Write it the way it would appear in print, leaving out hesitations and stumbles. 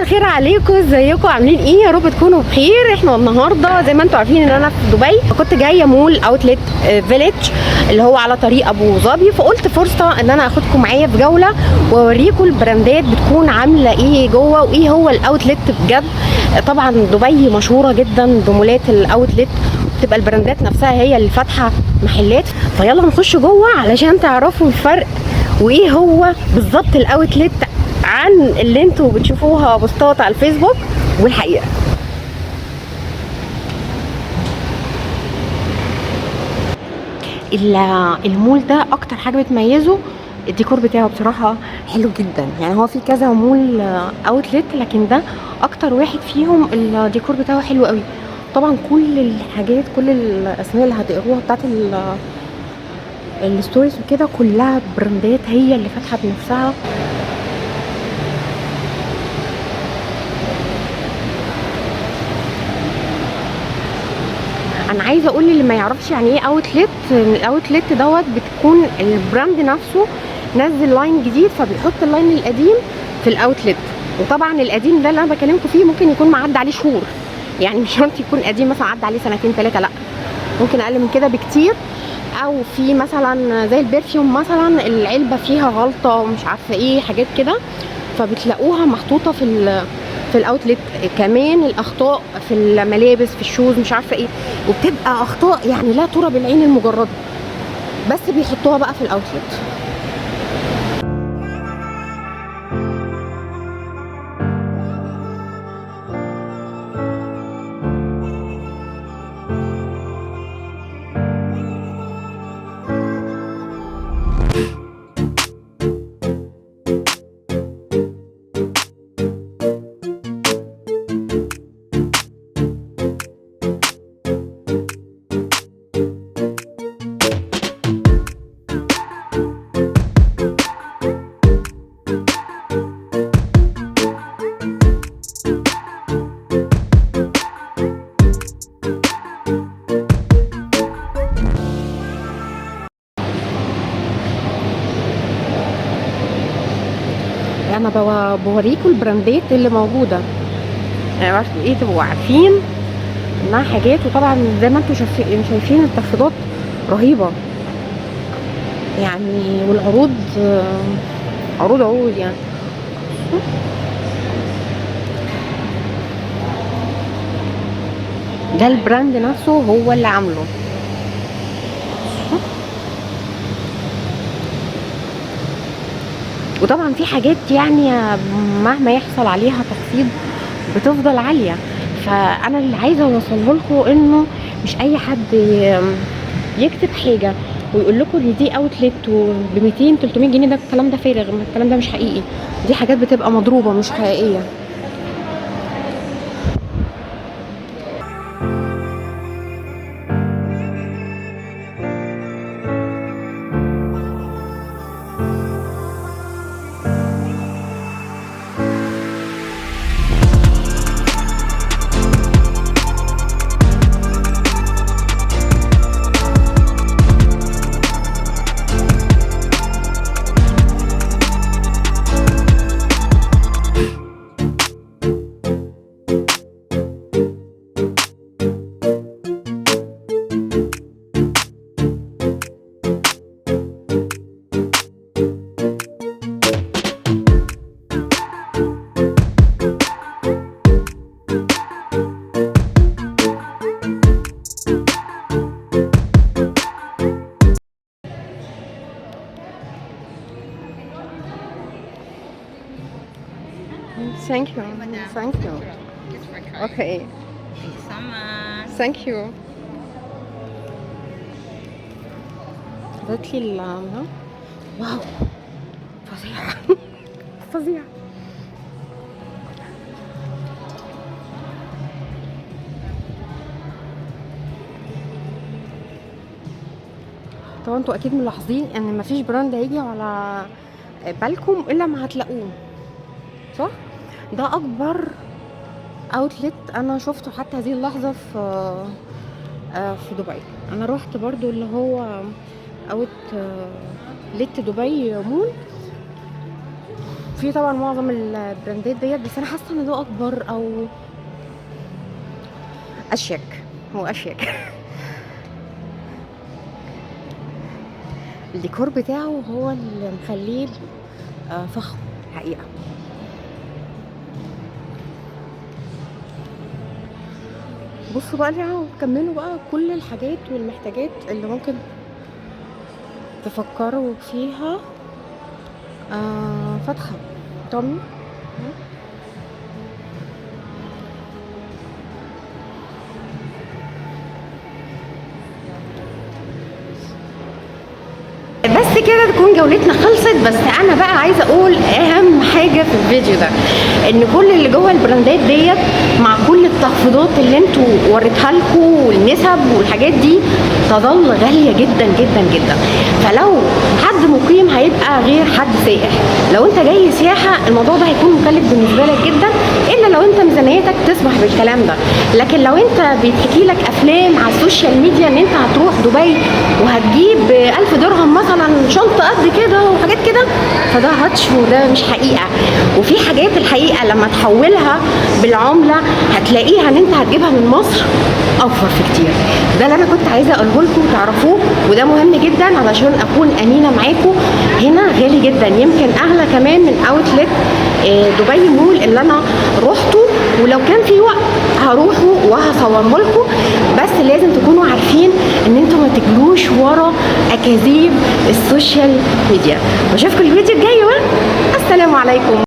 الخير عليكم، ازيكم عاملين ايه؟ يا رب تكونوا بخير. احنا النهارده زي ما انتم عارفين ان انا في دبي، فكنت جايه مول اوتلت فيليج اللي هو على طريق ابو ظبي، فقلت فرصه ان انا اخدكم معايا في جوله واوريكم البراندات بتكون عامله ايه جوه وايه هو الاوتلت بجد. طبعا دبي مشهوره جدا بمولات الاوتلت، بتبقى البراندات نفسها هي اللي فاتحه محلات. فيلا نخش جوه علشان تعرفوا الفرق وايه هو بالظبط الاوتلت عن اللي انتوا بتشوفوها بوستات على الفيسبوك والحقيقه. المول ده اكتر حاجه بتميزه الديكور بتاعه، بصراحه حلو جدا. يعني هو في كذا مول اوتلت، لكن ده اكتر واحد فيهم الديكور بتاعه حلو قوي. طبعا كل الحاجات، كل الاسماء اللي هتقروها بتاعت الستوريز وكده كلها براندات هي اللي فاتحه بنفسها. انا عايزه اقول اللي ما يعرفش يعني ايه اوتلت، الاوتلت دوت بتكون البراند نفسه نزل لاين جديد فبيحط اللاين القديم في الاوتلت. وطبعا القديم ده اللي انا بكلمكم فيه ممكن يكون معدي عليه شهور، يعني مش شرط يكون قديم مثلا عدى عليه سنتين ثلاثه، لا ممكن اقل من كده بكتير. او في مثلا زي البرفيوم مثلا العلبه فيها غلطه ومش عارفه ايه حاجات كده، فبتلاقوها محطوطه في الاوتلت. كمان الاخطاء في الملابس في الشوز مش عارفه ايه، وبتبقى اخطاء يعني لا ترى بالعين المجرده، بس بيحطوها بقى في الاوتلت. انا بوريكم البراندات اللي موجوده، يعني عارفين ايه، تبقوا عارفين انها حاجات. وطبعا زي ما انتم شايفين التخفيضات رهيبه يعني، والعروض عروض يعني. ده البراند نفسه هو اللي عامله. وطبعا في حاجات يعني مهما يحصل عليها تخفيض بتفضل عاليه. فانا اللي عايزه اوصله لكم انه مش اي حد يكتب حاجه ويقول لكم ان دي اوتلت ب 200 300 جنيه، ده الكلام ده فارغ، الكلام ده مش حقيقي. دي حاجات بتبقى مضروبه مش حقيقيه. Thank you. Thank you. Okay. Thank you so much. Thank you. جات لي واو فظيعة فظيعة. طبعا انتوا اكيد ملاحظين ان مفيش براند هيجي على بالكم الا ما هتلاقوه، صح؟ ده اكبر اوتلت انا شفته حتى هذه اللحظه في دبي. انا رحت برضو اللي هو اوت ليت دبي مول، في طبعا معظم البراندات ديت، بس انا حاسه ان ده اكبر او اشيك، هو اشيك. الديكور بتاعه هو اللي مخليه فخم حقيقه. بصوا بقى كملوا بقى كل الحاجات والمحتاجات اللي ممكن تفكروا فيها. فاتحه تومي. بس كده تكون جولتنا خلصت. بس انا بقى عايزه اقول اهم حاجه في الفيديو ده، ان كل اللي جوه البراندات ديت مع كل التخفيضات اللي انتوا وريتها لكم والنسب والحاجات دي تظل غاليه جدا جدا جدا. فلو حد مقيم هيبقى غير حد سائح. لو انت جاي سياحه الموضوع ده هيكون مكلف بالنسبه لك جدا، الا لو انت ميزانيتك تسمح بالكلام ده. لكن لو انت بيتحكي لك افلام على السوشيال ميديا ان انت هتروح دبي وهتجيب 1000 درهم مثلا شنطه قد كده وحاجات كده، فده هاتش وده مش حقيقه. وفي حاجات الحقيقه لما تحولها بالعمله هتلاقيها ان انت هتجيبها من مصر اوفر في كتير. ده اللي انا كنت عايزه اقوله لكم تعرفوه، وده مهم جدا علشان اكون امينه معاكم. هنا غالي جدا، يمكن اغلى كمان من اوتلت دبي مول اللي انا روحته، ولو كان في وقت هروحه وهصوره لكم. بس لازم تكونوا عارفين ان انتوا ما تجروش ورا اكاذيب السوشيال ميديا. واشوفكم الفيديو الجاي، والسلام عليكم.